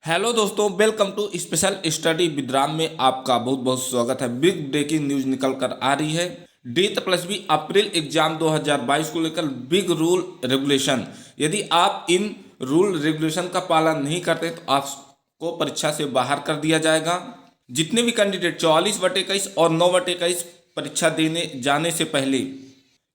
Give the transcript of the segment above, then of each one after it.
Hello दोस्तों, welcome to special study with Ram में आपका बहुत बहुत स्वागत है। बिग ब्रेकिंग न्यूज निकल कर आ रही है। डेथ प्लस बी अप्रैल एग्जाम 2022 को लेकर बिग रूल रेगुलेशन। यदि आप इन रूल रेगुलेशन का पालन नहीं करते तो आपको परीक्षा से बाहर कर दिया जाएगा। जितने भी कैंडिडेट 44/21 और 9/21 परीक्षा देने जाने से पहले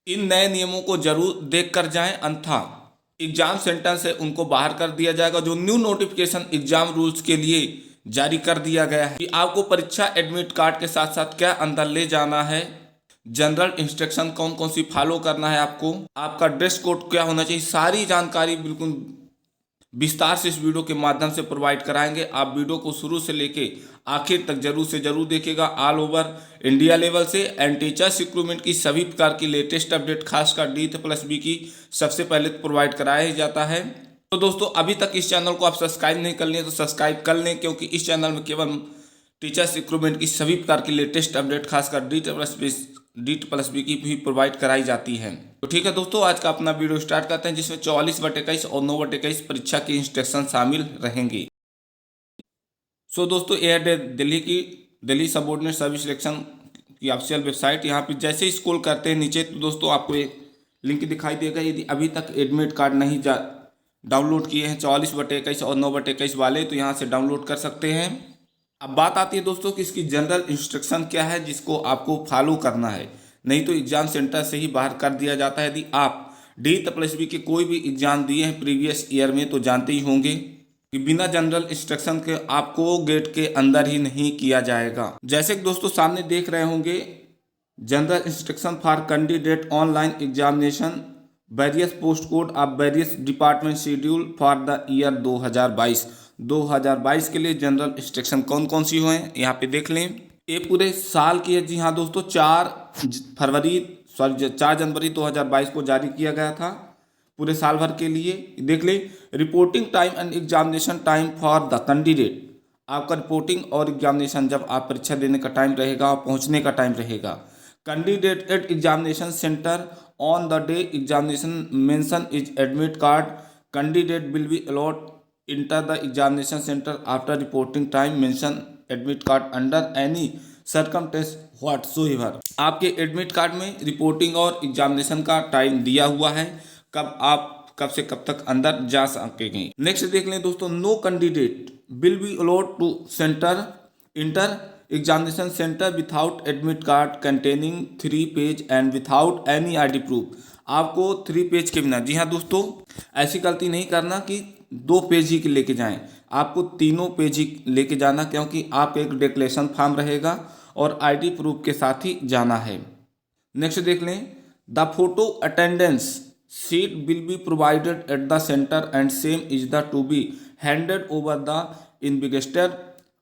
इन नए नियमों को जरूर देख कर जाएं, अन्यथा एग्जाम सेंटर से उनको बाहर कर दिया जाएगा। जो न्यू नोटिफिकेशन एग्जाम रूल्स के लिए जारी कर दिया गया है कि आपको परीक्षा एडमिट कार्ड के साथ साथ क्या अंदर ले जाना है, जनरल इंस्ट्रक्शन कौन कौन सी फॉलो करना है, आपका ड्रेस कोड क्या होना चाहिए, सारी जानकारी बिल्कुल विस्तार से इस वीडियो के माध्यम से प्रोवाइड कराएंगे। आप वीडियो को शुरू से लेके आखिर तक जरूर से जरूर देखिएगा। ऑल ओवर इंडिया लेवल से एंड टीचर्स रिक्रूटमेंट की सभी प्रकार की लेटेस्ट अपडेट खासकर डीथ प्लस बी की सबसे पहले प्रोवाइड कराया जाता है। तो दोस्तों, अभी तक इस चैनल को आप सब्सक्राइब नहीं कर लिए तो सब्सक्राइब कर लें, क्योंकि इस चैनल में केवल टीचर्स रिक्रूटमेंट की सभी प्रकार की लेटेस्ट अपडेट खासकर डीट प्लस बी की भी प्रोवाइड कराई जाती है। तो ठीक है दोस्तों, आज का अपना वीडियो स्टार्ट करते हैं, जिसमें 44/21 और 9/21 परीक्षा की इंस्ट्रक्शन शामिल रहेंगी। सो दोस्तों, यह दिल्ली सबऑर्डिनेट सर्विस सिलेक्शन की ऑफिशियल वेबसाइट। यहाँ पे जैसे ही स्क्रॉल करते हैं नीचे तो दोस्तों आपको एक लिंक दिखाई देगा। यदि अभी तक एडमिट कार्ड नहीं डाउनलोड किए हैं 44/21 और 9/21 वाले, तो यहाँ से डाउनलोड कर सकते हैं। अब बात आती है दोस्तों कि इसकी जनरल इंस्ट्रक्शन क्या है जिसको आपको फॉलो करना है, नहीं तो एग्जाम सेंटर से ही बाहर कर दिया जाता है। यदि आप डीथ प्लस बी के कोई भी एग्जाम दिए हैं प्रीवियस ईयर में तो जानते ही होंगे कि बिना जनरल इंस्ट्रक्शन के आपको गेट के अंदर ही नहीं किया जाएगा। जैसे कि दोस्तों सामने देख रहे होंगे, general instruction for candidate online examination various post code of various department schedule for the year 2022 के लिए जनरल इंस्ट्रक्शन कौन कौन सी हुए हैं यहाँ पे देख लें। ये पूरे साल की है। जी हाँ दोस्तों, 4 जनवरी 2022 को जारी किया गया था पूरे साल भर के लिए। देख ले, reporting time and examination time for the candidate. आपका रिपोर्टिंग और एग्जामिनेशन जब आप परीक्षा देने का टाइम रहेगा और पहुंचने का टाइम रहेगा। Candidate at examination centre on the day examination mention is admit card. Candidate will be allowed enter the examination centre after reporting time mention admit card under any circumstance whatsoever. आपके admit card में reporting और examination का time दिया हुआ है, कब आप कब से कब तक अंदर जा सकेंगे। नेक्स्ट देख लें दोस्तों, no candidate will be allowed to enter examination centre without admit card containing 3 page and without any ID proof. आपको 3 पेज के बिना, जी हाँ दोस्तों, ऐसी गलती नहीं करना कि 2 पेज ही लेके जाएं, आपको 3 पेज ही लेके जाना, क्योंकि आप एक डिक्लेरेशन फॉर्म रहेगा और आईडी प्रूफ के साथ ही जाना है। नेक्स्ट देख लें, the photo attendance seat will be provided at the center and same is the to be handed over the investigator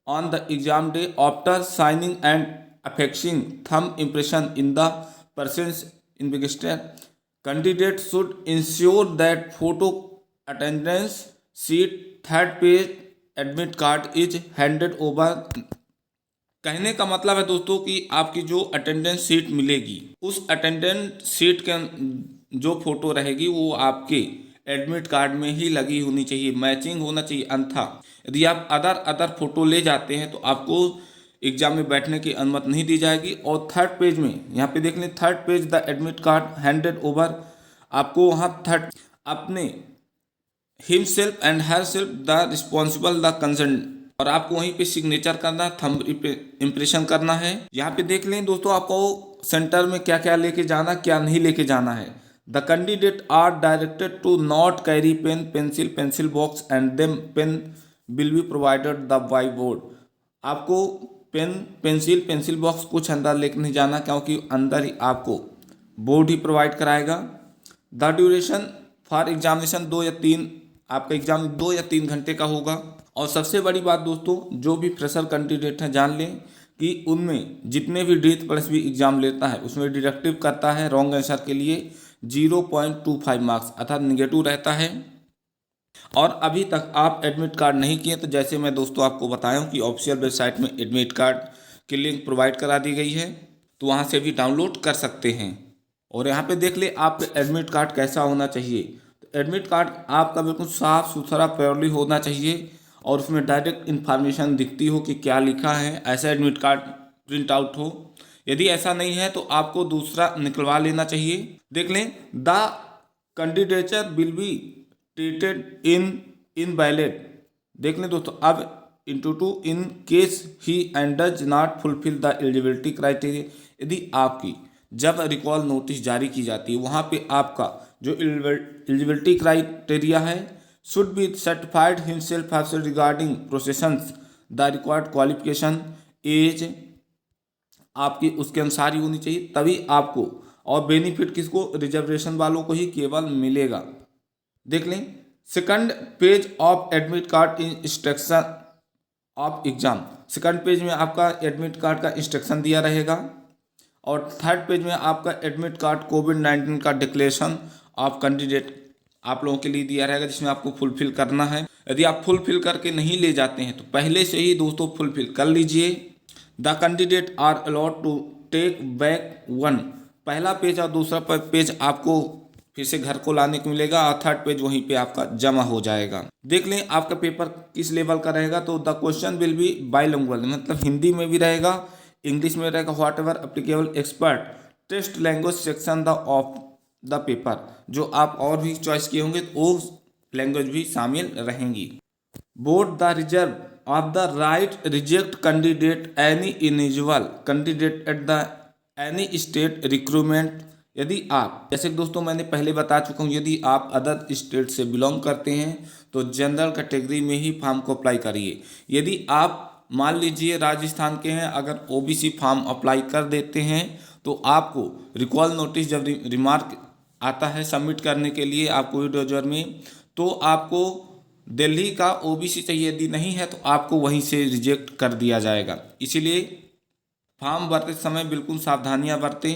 on the exam day after signing and affixing thumb impression in the person's investigator. Candidate should ensure that photo attendance sheet 3rd page admit card is handed over। कहने का मतलब है दोस्तों कि आपकी जो attendance seat मिलेगी उस अटेंडेंस सीट के जो फोटो रहेगी वो आपके एडमिट कार्ड में ही लगी होनी चाहिए, मैचिंग होना चाहिए। अन्यथा यदि आप अदर फोटो ले जाते हैं तो आपको एग्जाम में बैठने की अनुमति नहीं दी जाएगी। और 3rd पेज में यहाँ पे देख लें, 3rd page the admit card handed over. आपको वहाँ 3rd अपने himself and her self the responsible the concern, और आपको वहीं पे सिग्नेचर करना, थंब इम्प्रेशन करना है। यहाँ पे देख लें दोस्तों, आपको सेंटर में क्या क्या लेके जाना, क्या नहीं लेके जाना है। The candidate are directed to not carry pen, pencil box and them pen will be provided the by board. आपको पेंसिल बॉक्स कुछ अंदर लेके नहीं जाना, क्योंकि अंदर ही आपको बोर्ड ही प्रोवाइड कराएगा। द ड्यूरेशन फॉर एग्जामिनेशन 2 या 3, आपका एग्जाम 2 या 3 घंटे का होगा। और सबसे बड़ी बात दोस्तों, जो भी फ्रेशर कैंडिडेट हैं जान लें कि उनमें जितने भी डीथ प्लस बी एग्जाम लेता है उसमें डिडक्टिव करता है रॉन्ग आंसर के लिए 0.25 मार्क्स, अर्थात निगेटिव रहता है। और अभी तक आप एडमिट कार्ड नहीं किए तो जैसे मैं दोस्तों आपको बताया हूँ कि ऑफिशियल वेबसाइट में एडमिट कार्ड की लिंक प्रोवाइड करा दी गई है, तो वहाँ से भी डाउनलोड कर सकते हैं। और यहाँ पे देख ले आपका एडमिट कार्ड कैसा होना चाहिए। तो एडमिट कार्ड आपका बिल्कुल साफ सुथरा प्योरली होना चाहिए और उसमें डायरेक्ट इन्फॉर्मेशन दिखती हो कि क्या लिखा है, ऐसा एडमिट कार्ड प्रिंट आउट हो। यदि ऐसा नहीं है तो आपको दूसरा निकलवा लेना चाहिए। देख लें, the candidature will be treated in valid. देख लें दोस्तों, अब into in case he and does not fulfil the eligibility criteria. यदि आपकी जब रिकॉल नोटिस जारी की जाती है वहाँ पे आपका जो एलिजिबिलिटी क्राइटेरिया है, should be certified himself regarding processions the required qualification as आपकी उसके अनुसार ही होनी चाहिए, तभी आपको, और बेनिफिट किसको, रिजर्वेशन वालों को ही केवल मिलेगा। देख लें, second page of admit card instruction of exam. Second page में आपका एडमिट कार्ड का इंस्ट्रक्शन दिया रहेगा और थर्ड पेज में आपका एडमिट कार्ड कोविड-19 का डिक्लेरेशन ऑफ कैंडिडेट आप लोगों के लिए दिया रहेगा, जिसमें आपको फुलफिल करना है। यदि आप फुलफिल करके नहीं ले जाते हैं तो पहले से ही दोस्तों फुलफिल कर लीजिए। The candidate are allowed to take back one. पहला पेज और दूसरा पेज आपको फिर से घर को लाने को मिलेगा और थर्ड पेज वहीं पे आपका जमा हो जाएगा। देख लें आपका पेपर किस लेवल का रहेगा, तो the question will be bilingual, मतलब हिंदी में भी रहेगा, इंग्लिश में रहेगा। Whatever applicable expert test language section the of the paper, जो आप और भी चॉइस किए होंगे तो वो लैंग्वेज भी शामिल रहेंगी। Board the reserve of the right reject candidate any ineligible candidate at the any state recruitment. यदि आप, जैसे दोस्तों मैंने पहले बता चुका हूँ, यदि आप अदर स्टेट से बिलोंग करते हैं तो जनरल कैटेगरी में ही फॉर्म को अप्लाई करिए। यदि आप मान लीजिए राजस्थान के हैं, अगर ओबीसी फॉर्म अप्लाई कर देते हैं तो आपको रिकॉल नोटिस जब रिमार्क आता है सबमिट करने के लिए आपको वीडियो में, तो आपको दिल्ली का ओबीसी चाहिए, यदि नहीं है तो आपको वहीं से रिजेक्ट कर दिया जाएगा। इसीलिए फॉर्म भरते समय बिल्कुल सावधानियां बरतें।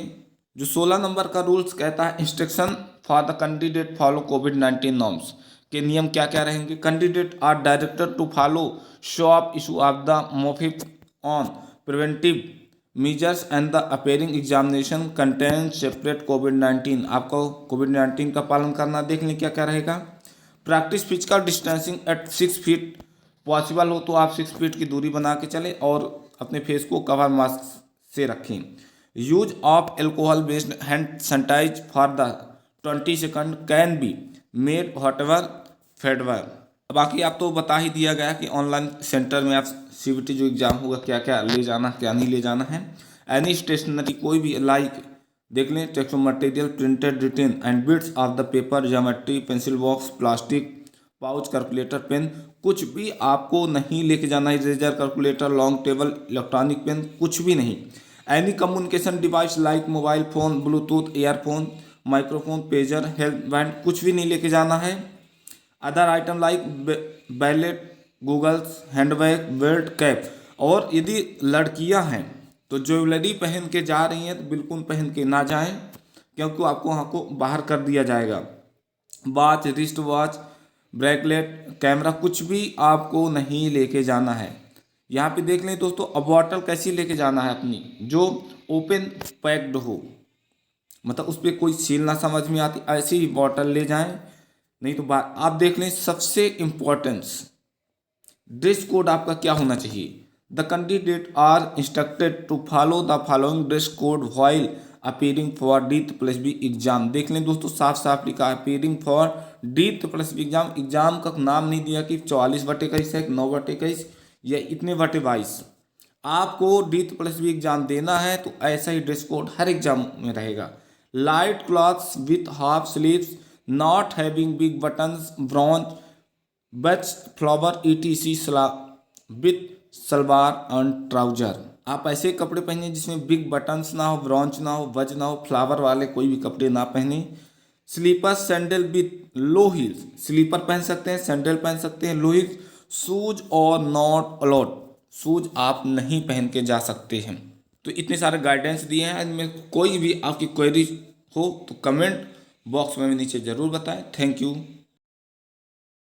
जो 16 नंबर का रूल्स कहता है, instruction for the candidate follow कोविड-19 नॉर्म्स के नियम क्या क्या रहेंगे। Candidate are director to follow shop issue of the मोफिक on preventive measures and the appearing examination content separate कोविड-19। आपको कोविड-19 का पालन करना। देख लें क्या क्या रहेगा। Practice physical distancing at 6 feet, possible हो तो आप 6 फीट की दूरी बना के चलें और अपने फेस को कवर मास्क से रखें। Use of alcohol based hand sanitize for the 20 second can be made whatever फेडवर। बाकी आप तो बता ही दिया गया कि ऑनलाइन सेंटर में आप सीबीटी जो एग्जाम होगा क्या क्या ले जाना क्या नहीं ले जाना है। एनी स्टेशनरी, कोई भी लाइक देख लें, text material printed written and bits of the paper, geometry, pencil box, plastic pouch, calculator, pen, कुछ भी आपको नहीं लेके जाना है। Eraser, calculator, long table, electronic pen, कुछ भी नहीं। Any communication device like mobile phone, bluetooth, earphone, microphone, pager, health band, कुछ भी नहीं लेके जाना है। Other item like wallet, goggles, handbag, belt, cap. और यदि लड़कियां हैं तो ज्वेलरी पहन के जा रही हैं तो बिल्कुल पहन के ना जाएं, क्योंकि आपको वहाँ को बाहर कर दिया जाएगा। Watch, wrist watch, bracelet, camera, कुछ भी आपको नहीं लेके जाना है। यहाँ पे देख लें दोस्तों, अब बॉटल कैसी लेके जाना है अपनी, जो ओपन पैक्ड हो, मतलब उस पर कोई सील ना समझ में आती, ऐसी ही बॉटल ले जाएं। नहीं तो आप देख लें, सबसे इम्पोर्टेंस ड्रेस कोड आपका क्या होना चाहिए। The candidate are instructed to follow the following dress code while appearing for D+B exam. देख लें दोस्तों, साफ साफ लिखा है appearing for D+B exam. Exam का नाम नहीं दिया कि 44/21 है, 9/21 या इतने बटे 22। आपको D+B एग्जाम देना है तो ऐसा ही ड्रेस कोड हर एग्जाम में रहेगा। Light clothes with half sleeves not having big buttons, bronze, बच, flower, ETC with salwar and trouser. आप ऐसे कपड़े पहने जिसमें बिग बटन्स ना हो, ब्रॉन्च ना हो, बज ना हो, फ्लावर वाले कोई भी कपड़े ना पहने। Slipper sandal with low heels, slipper पहन सकते हैं, सैंडल पहन सकते हैं, low heels. Shoes are not allowed, shoes आप नहीं पहन के जा सकते हैं। तो इतने सारे गाइडेंस दिए हैं। इनमें कोई भी आपकी क्वेरी हो तो कमेंट बॉक्स में नीचे ज़रूर बताएं। Thank you.